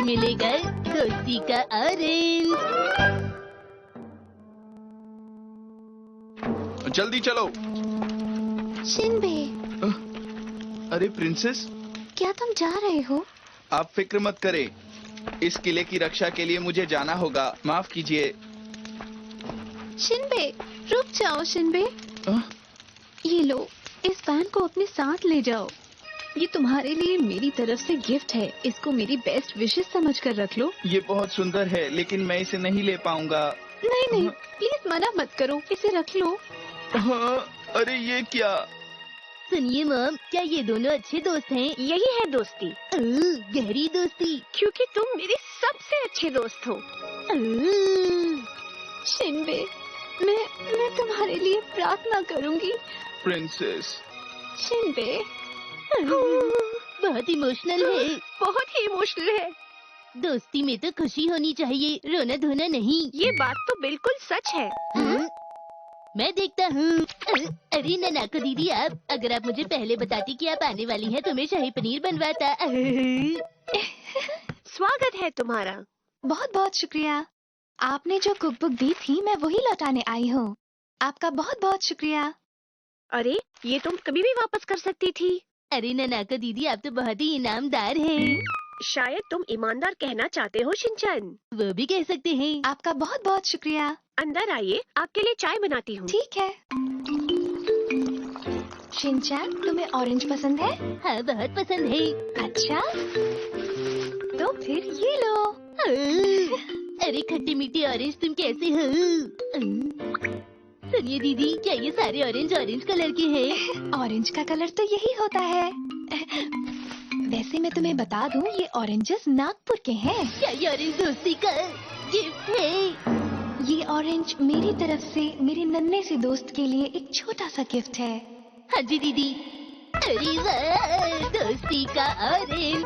मिलेगा दोस्ती का ऑरेंज। जल्दी चलो। शिनबे, अरे प्रिंसेस, क्या तुम जा रहे हो? आप फिक्र मत करें, इस किले की रक्षा के लिए मुझे जाना होगा। माफ कीजिए। शिनबे, रुक जाओ शिनबे। ये लो, इस पैन को अपने साथ ले जाओ। ये तुम्हारे लिए मेरी तरफ से गिफ्ट है। इसको मेरी बेस्ट विशेस समझकर रख लो। ये बहुत सुंदर है, लेकिन मैं इसे नहीं ले पाऊंगा। नहीं नहीं, प्लीज मना मत करो, इसे रख लो। हाँ, अरे ये क्या? सुनिए मॉम, क्या ये दोनों अच्छे दोस्त हैं? यही है दोस्ती, गहरी दोस्ती। क्योंकि तुम मेरे सबसे अच्छे दोस्त हो। शिनबे, मैं तुम्हारे लिए प्रार्थना करूंगी। प्रिंसेस। शिनबे, बहुत इमोशनल है। बहुत ही इमोशनल है। दोस्ती में तो खुशी होनी चाहिए, रोना धोना नहीं। ये बात तो बिल्कुल सच है। मैं देखता हूँ। अरे ननाको दीदी, आप अगर आप मुझे पहले बताती कि आप आने वाली हैं तो मैं शाही पनीर बनवाता। स्वागत है तुम्हारा। बहुत बहुत शुक्रिया। आपने जो कुकबुक दी थी मैं वही लौटाने आई हूँ। आपका बहुत बहुत शुक्रिया। अरे ये तुम कभी भी वापस कर सकती थी। अरे ननाको दीदी, आप तो बहुत ही इनामदार हैं। शायद तुम ईमानदार कहना चाहते हो शिनचैन। वो भी कह सकते हैं। आपका बहुत बहुत शुक्रिया। अंदर आइए, आपके लिए चाय बनाती हूँ। ठीक है। शिनचैन, तुम्हें ऑरेंज पसंद है? हाँ, बहुत पसंद है। अच्छा, तो फिर ये लो। अरे खट्टी मीठी ऑरेंज, तुम कैसे हो? सुनिए दीदी, क्या ये सारे ऑरेंज ऑरेंज कलर के हैं? ऑरेंज का कलर तो यही होता है। वैसे मैं तुम्हें बता दूं, ये ऑरेंजेस नागपुर के हैं। क्या ये ऑरेंज दोस्ती का गिफ्ट है? ये ऑरेंज मेरी तरफ से मेरे नन्हे से दोस्त के लिए एक छोटा सा गिफ्ट है। हाँ जी दीदी। अरे वाह, दोस्ती का ऑरेंज।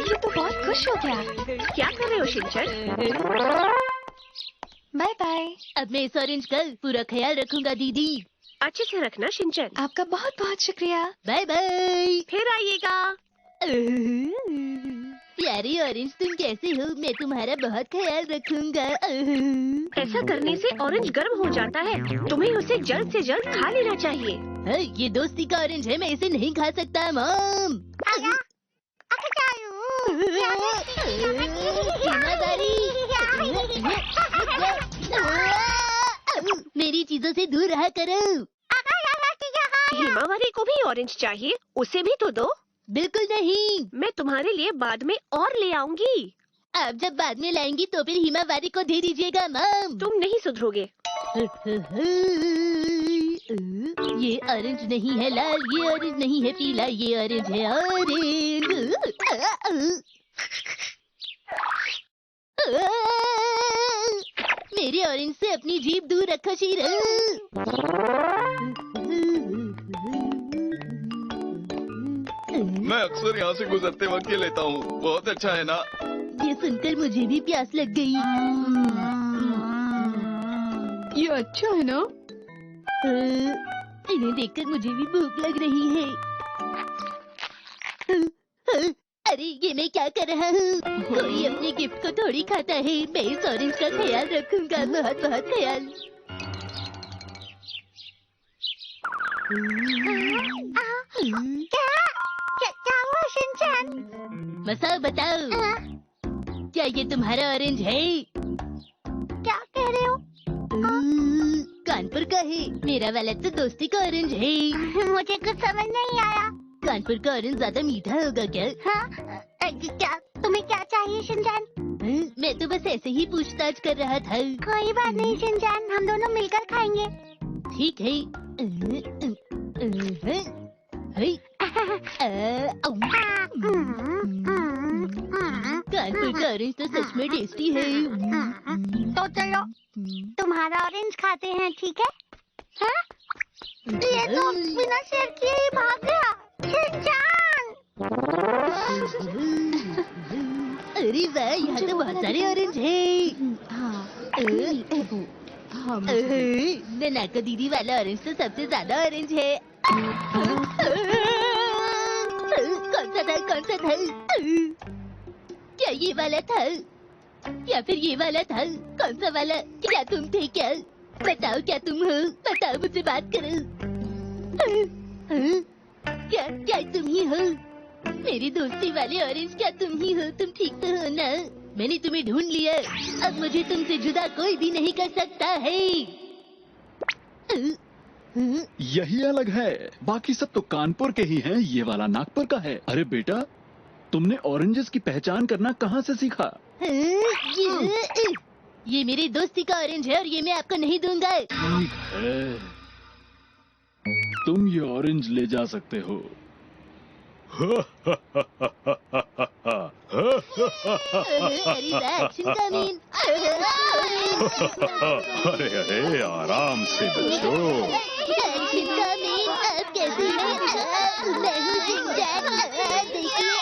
ये तो बहुत खुश हो गया। क्या कर रहे हो शिनचैन? Bye bye. अब मैं इस ऑरेंज का पूरा ख्याल रखूंगा दीदी। अच्छे से रखना शिनचैन। आपका बहुत बहुत शुक्रिया। Bye bye. फिर आइएगा। प्यारे ऑरेंज, तुम कैसे हो? मैं तुम्हारा बहुत ख्याल रखूंगा। ऐसा करने से ऑरेंज गर्म हो जाता है। तुम्हें उसे जल्द से जल्द खा लेना चाहिए। ये दोस्ती का ऑरेंज है, मैं इसे नहीं खा सकता मॉम। मेरी चीजों से दूर रहा करो। हिमावरी को भी ऑरेंज चाहिए, उसे भी तो दो। बिल्कुल नहीं। मैं तुम्हारे लिए बाद में और ले आऊंगी। आप जब बाद में लाएंगी तो फिर हिमावरी को दे दीजिएगा मॉम। तुम नहीं सुधरोगे। ये ऑरेंज नहीं है लाल, ये ऑरेंज नहीं है पीला, ये ऑरेंज है ऑरेंज। मेरे ऑरेंज से अपनी जीभ दूर रखो शीरो। मैं अक्सर यहाँ से गुजरते वक्त ये लेता हूँ। बहुत अच्छा है ना? ये सुनकर मुझे भी प्यास लग गई। ये अच्छा है ना? इन्हें देखकर मुझे भी भूख लग रही है। अरे ये मैं क्या कर रहा हूँ? कोई अपने गिफ्ट को थोड़ी खाता है। मैं इस ऑरेंज का ख्याल रखूंगा, बहुत बहुत ख्याल। क्या हुआ शिनचैन? मसाओ बताओ, क्या ये तुम्हारा ऑरेंज है? क्या कह रहे हो? कानपुर का है। मेरा वाला तो दोस्ती का ऑरेंज है। मुझे कुछ समझ नहीं आया। कानपुर का ऑरेंज ज्यादा मीठा होगा क्या? हाँ? क्या तुम्हें क्या चाहिए शिनचैन? मैं तो बस ऐसे ही पूछताछ कर रहा था। कोई बात नहीं शिनचैन, हम दोनों मिलकर खाएंगे। ठीक है। कानपुर का ऑरेंज तो सच में टेस्टी है। तो चलो तुम्हारा ऑरेंज खाते हैं, ठीक है? हाँ? ये तो बिना शेर किए ही भाग गया। शिनचैन! अरे वाह, यहाँ तो बहुत सारे ऑरेंज है। ननाको दीदी वाला ऑरेंज तो सबसे ज्यादा ऑरेंज है। कौन सा था? क्या ये वाला था या फिर ये वाला था? कौन सा वाला? क्या तुम थे क्या? बताओ क्या तुम हो? बताओ, मुझसे बात करो। क्या क्या तुम ही हो? मेरी दोस्ती वाले ऑरेंज, क्या तुम ही हो? तुम ठीक तो हो ना? मैंने तुम्हें ढूंढ लिया। अब मुझे तुमसे जुदा कोई भी नहीं कर सकता है। यही अलग है, बाकी सब तो कानपुर के ही हैं, ये वाला नागपुर का है। अरे बेटा, तुमने ऑरेंजेस की पहचान करना कहाँ से सीखा? ये मेरी दोस्ती का ऑरेंज है और ये मैं आपको नहीं दूंगा। ठीक है, तुम ये ऑरेंज ले जा सकते हो। अरे एक्शन कमीन। अरे अरे, आराम से बच्चों। एक्शन कमीन, आप कैसे हैं? मैं हूँ जिंजर। देखिए।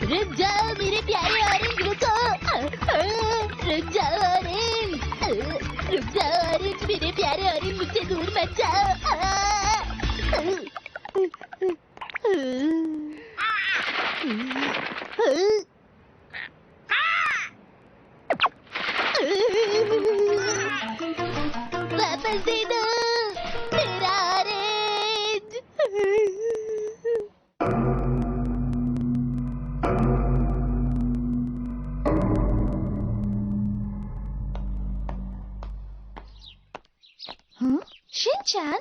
रुक जाओ मेरे प्यारे ऑरेंज, रुको। रुक जाओ ऑरेंज, रुक जाओ ऑरेंज, मेरे प्यारे ऑरेंज, मुझसे दूर मत जाओ। वापस दे दो मेरा ऑरेंज। शिनचैन,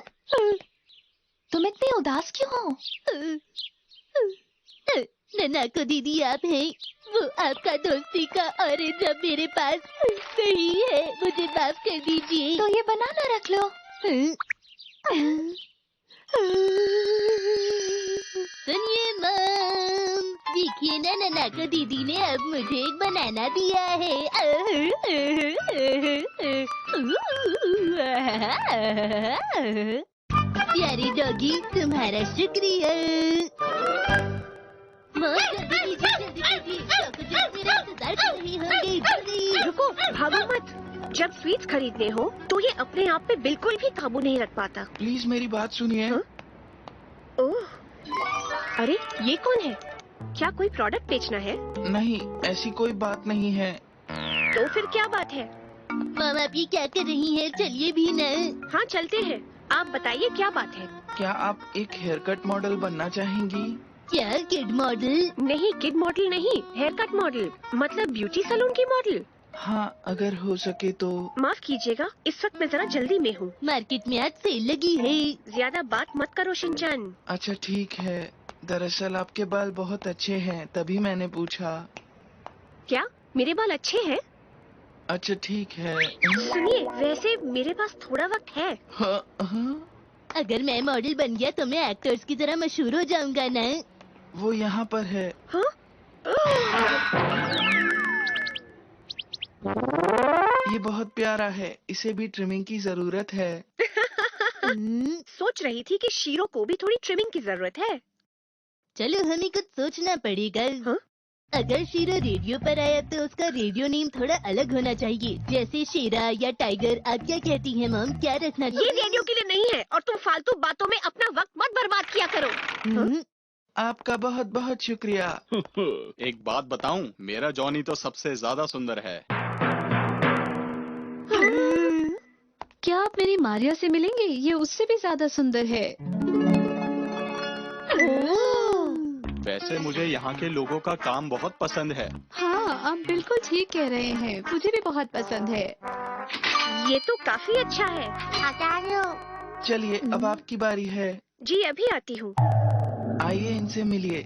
तुम इतने उदास क्यों हो? ननाको दीदी, आप हैं? वो आपका दोस्ती का ऑरेंज अब मेरे पास नहीं है, मुझे माफ कर दीजिए। तो ये बनाना रख लो। सुनिए मम, देखिए ना, ननाको दीदी ने अब मुझे एक बनाना दिया है। प्यारी डॉगी, तुम्हारा शुक्रिया। जल्दी कीजिए, जल्दी कीजिए, चौको जल्दी मेरा इंतजार कर रही होंगी, जल्दी। रुको, भागो मत। जब स्वीट्स खरीदने हो तो ये अपने आप पे बिल्कुल भी काबू नहीं रख पाता। प्लीज मेरी बात सुनिए। हाँ? ओह, अरे ये कौन है? क्या कोई प्रोडक्ट बेचना है? नहीं, ऐसी कोई बात नहीं है। तो फिर क्या बात है? मम, आप ये क्या कर रही हैं? चलिए भी न। हाँ चलते हैं, आप बताइए क्या बात है? क्या आप एक हेयर कट मॉडल बनना चाहेंगी? क्या किड मॉडल? नहीं, किड मॉडल नहीं, हेयर कट मॉडल, मतलब ब्यूटी सैलून की मॉडल। हाँ, अगर हो सके तो। माफ कीजिएगा, इस वक्त मैं जरा जल्दी में हूँ। मार्केट में आज सेल लगी है। ज्यादा बात मत करो शिनचैन। अच्छा ठीक है, दरअसल आपके बाल बहुत अच्छे हैं, तभी मैंने पूछा। क्या मेरे बाल अच्छे हैं? अच्छा ठीक है। सुनिए, वैसे मेरे पास थोड़ा वक्त है। हाँ, हाँ, अगर मैं मॉडल बन गया तो मैं एक्टर्स की तरह मशहूर हो जाऊंगा ना। वो यहाँ पर है। हाँ? ये बहुत प्यारा है, इसे भी ट्रिमिंग की जरूरत है। सोच रही थी कि शीरो को भी थोड़ी ट्रिमिंग की जरूरत है। चलो, हमें कुछ सोचना पड़ेगा। हाँ? अगर शीरो रेडियो पर आया तो उसका रेडियो नेम थोड़ा अलग होना चाहिए, जैसे शेरा या टाइगर। आप क्या कहती हैं मॉम, क्या रखना ये चाहिए? रेडियो के लिए नहीं है और तुम फालतू बातों में अपना वक्त मत बर्बाद किया करो। आपका बहुत बहुत शुक्रिया। एक बात बताऊं, मेरा जॉनी तो सबसे ज्यादा सुंदर है। क्या आप मेरी मारिया से मिलेंगे? ये उससे भी ज्यादा सुंदर है। वैसे मुझे यहाँ के लोगों का काम बहुत पसंद है। हाँ, आप बिल्कुल ठीक कह रहे हैं, मुझे भी बहुत पसंद है। ये तो काफी अच्छा है। चलिए, अब आपकी बारी है। जी अभी आती हूँ। आइए, इनसे मिलिए।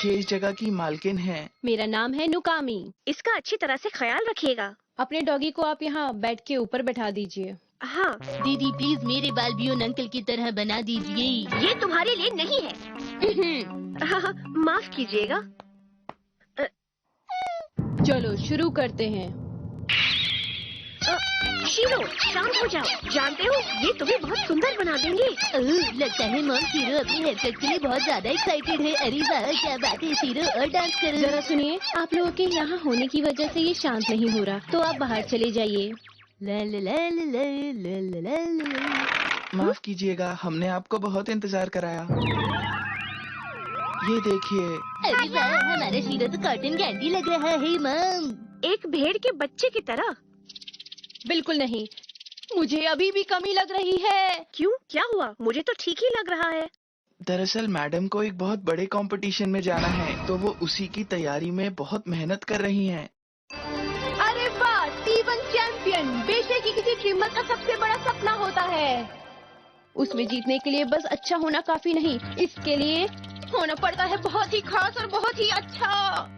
ये इस जगह की मालकिन है। मेरा नाम है नुकामी। इसका अच्छी तरह से ख्याल रखिएगा। अपने डॉगी को आप यहाँ बेड के ऊपर बैठा दीजिए। हाँ, दीदी प्लीज मेरे बाल भी उन अंकल की तरह बना दीजिए। ये तुम्हारे लिए नहीं है। हाँ, माफ कीजिएगा। चलो शुरू करते हैं। शीरो, शांत हो जाओ। जानते हो, ये तुम्हें बहुत सुंदर बना देंगे। लगता है मॉम शीरो अपने हेयर कट के लिए बहुत ज्यादा एक्साइटेड है। अरे वाह, क्या बात है शीरो, और डांस करो। जरा सुनिए, आप लोगों के यहाँ होने की वजह से ये शांत नहीं हो रहा, तो आप बाहर चले जाइए। ला ला ला ला ला ला ला ला ला। माफ कीजिएगा, हमने आपको बहुत इंतजार कराया। ये देखिए। अरे वाह, हमारा शीरो तो कॉटन कैंडी लग रहा है मम। एक भेड़ के बच्चे की तरह। बिल्कुल नहीं, मुझे अभी भी कमी लग रही है। क्यों, क्या हुआ? मुझे तो ठीक ही लग रहा है। दरअसल मैडम को एक बहुत बड़े कंपटीशन में जाना है, तो वो उसी की तैयारी में बहुत मेहनत कर रही हैं। अरे वाह, T1 चैंपियन बेशक ही किसी ट्रिमर का सबसे बड़ा सपना होता है। उसमें जीतने के लिए बस अच्छा होना काफी नहीं, इसके लिए होना पड़ता है बहुत ही खास और बहुत ही अच्छा।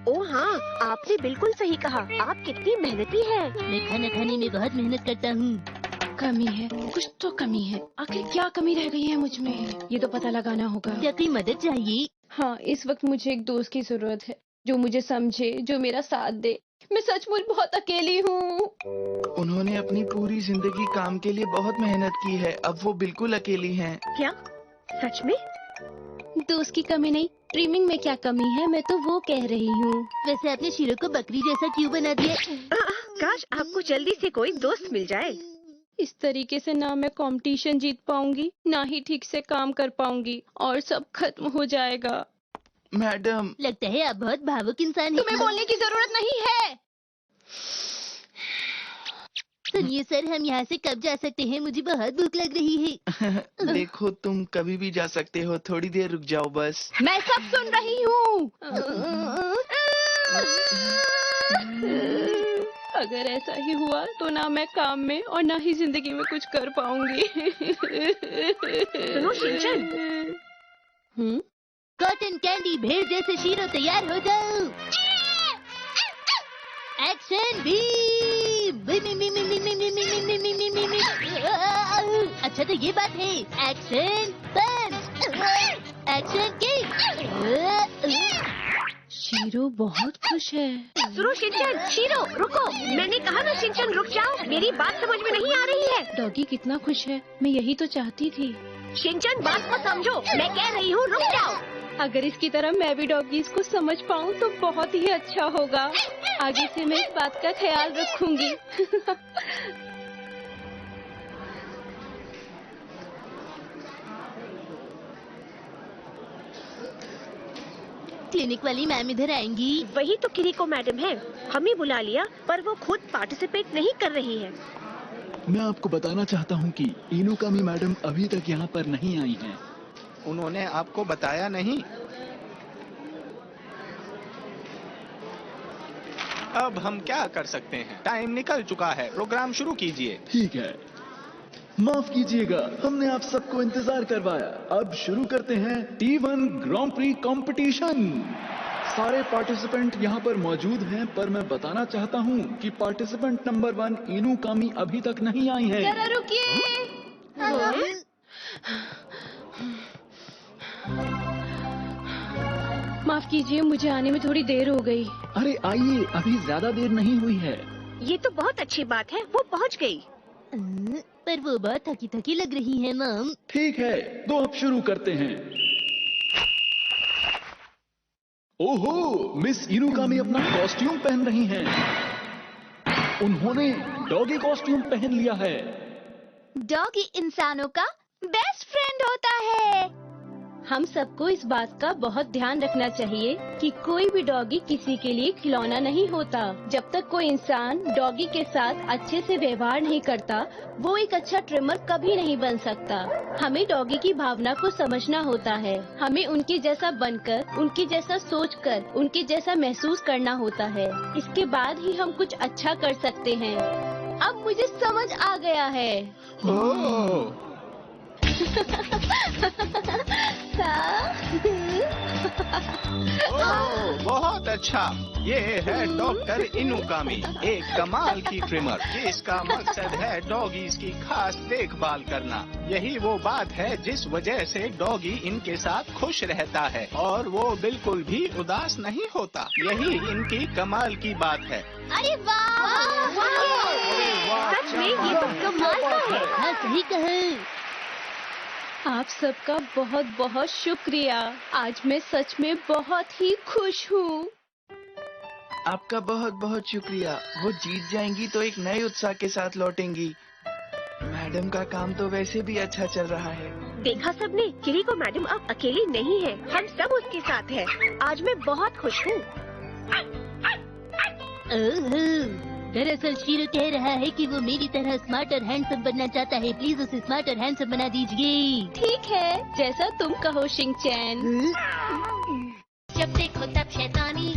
ओ हाँ, आपने बिल्कुल सही कहा। आप कितनी मेहनती हैं। मैं खाना खाने में बहुत मेहनत करता हूँ। कमी है, कुछ तो कमी है। आखिर क्या कमी रह गई है मुझ में, ये तो पता लगाना होगा। क्या कोई मदद चाहिए? हाँ, इस वक्त मुझे एक दोस्त की जरूरत है, जो मुझे समझे, जो मेरा साथ दे। मैं सचमुच बहुत अकेली हूँ। उन्होंने अपनी पूरी जिंदगी काम के लिए बहुत मेहनत की है, अब वो बिल्कुल अकेली हैं। क्या सच में? दोस्त की कमी नहीं, ट्रिमिंग में क्या कमी है, मैं तो वो कह रही हूँ। वैसे आपने शीरो को बकरी जैसा क्यों बना दिया? काश आपको जल्दी से कोई दोस्त मिल जाए। इस तरीके से ना मैं कंपटीशन जीत पाऊंगी, ना ही ठीक से काम कर पाऊंगी, और सब खत्म हो जाएगा। मैडम, लगता है आप बहुत भावुक इंसान हैं। तुम्हें बोलने की जरूरत नहीं है। सुनिए सर, हम यहाँ से कब जा सकते हैं? मुझे बहुत भूख लग रही है। देखो तुम कभी भी जा सकते हो, थोड़ी देर रुक जाओ बस। मैं सब सुन रही हूँ। अगर ऐसा ही हुआ तो ना मैं काम में और ना ही जिंदगी में कुछ कर पाऊंगी। सुनो शिनचैन। कॉटन कैंडी भेड़ जैसे शीरो तैयार हो जाओ। एक्शन भी। अच्छा तो ये बात है। एक्शन पंच, एक्शन किक। शीरो बहुत खुश है। सुनो शिनचैन, शीरो रुको। मैंने कहा ना शिनचैन रुक जाओ, मेरी बात समझ में नहीं आ रही है। डॉगी कितना खुश है, मैं यही तो चाहती थी। शिनचैन बात को समझो, मैं कह रही हूँ रुक जाओ। अगर इसकी तरह मैं भी डॉगीज को समझ पाऊँ तो बहुत ही अच्छा होगा। आगे से मैं इस बात का ख्याल रखूंगी। क्लिनिक वाली मैम इधर आएंगी। वही तो किरिको मैडम है, हमें बुला लिया पर वो खुद पार्टिसिपेट नहीं कर रही है। मैं आपको बताना चाहता हूँ कि इनुकामी मैडम अभी तक यहाँ पर नहीं आई हैं। उन्होंने आपको बताया नहीं? अब हम क्या कर सकते हैं, टाइम निकल चुका है, प्रोग्राम शुरू कीजिए। ठीक है, माफ कीजिएगा, हमने आप सबको इंतजार करवाया। अब शुरू करते हैं T1 ग्रांड प्री कंपटीशन। सारे पार्टिसिपेंट यहाँ पर मौजूद हैं, पर मैं बताना चाहता हूँ कि पार्टिसिपेंट नंबर 1 इनुकामी अभी तक नहीं आई हैं। जरा रुकिए। माफ कीजिए, मुझे आने में थोड़ी देर हो गई। अरे आइए, अभी ज्यादा देर नहीं हुई है। ये तो बहुत अच्छी बात है, वो पहुँच गई। पर वो बहुत थकी थकी लग रही है मम। ठीक है, तो अब शुरू करते हैं। ओहो, मिस इनुकामी अपना कॉस्ट्यूम पहन रही हैं। उन्होंने डॉगी कॉस्ट्यूम पहन लिया है। डॉगी इंसानों का बेस्ट फ्रेंड होता है। हम सबको इस बात का बहुत ध्यान रखना चाहिए कि कोई भी डॉगी किसी के लिए खिलौना नहीं होता। जब तक कोई इंसान डॉगी के साथ अच्छे से व्यवहार नहीं करता, वो एक अच्छा ट्रिमर कभी नहीं बन सकता। हमें डॉगी की भावना को समझना होता है। हमें उनके जैसा बनकर, उनके जैसा सोचकर, उनके जैसा महसूस करना होता है। इसके बाद ही हम कुछ अच्छा कर सकते हैं। अब मुझे समझ आ गया है। ओह, ओह, बहुत अच्छा। ये है डॉक्टर इनुकामी, एक कमाल की ट्रिमर जिसका मकसद है डॉगीज की खास देखभाल करना। यही वो बात है जिस वजह से डॉगी इनके साथ खुश रहता है और वो बिल्कुल भी उदास नहीं होता। यही इनकी कमाल की बात है। अरे वाह! सच में ये तो कमाल का है। हाँ सही कहा। आप सबका बहुत बहुत शुक्रिया। आज मैं सच में बहुत ही खुश हूँ। आपका बहुत बहुत शुक्रिया। वो जीत जाएंगी तो एक नए उत्साह के साथ लौटेंगी। मैडम का काम तो वैसे भी अच्छा चल रहा है। देखा सबने, चिरिको मैडम अब अकेली नहीं है, हम सब उसके साथ हैं। आज मैं बहुत खुश हूँ। ओहो, दरअसल शीरो कह रहा है कि वो मेरी तरह स्मार्ट और हैंडसम बनना चाहता है। प्लीज उसे स्मार्ट और हैंडसम बना दीजिए। ठीक है, जैसा तुम कहो शिंचैन। जब देखो तब शैतानी,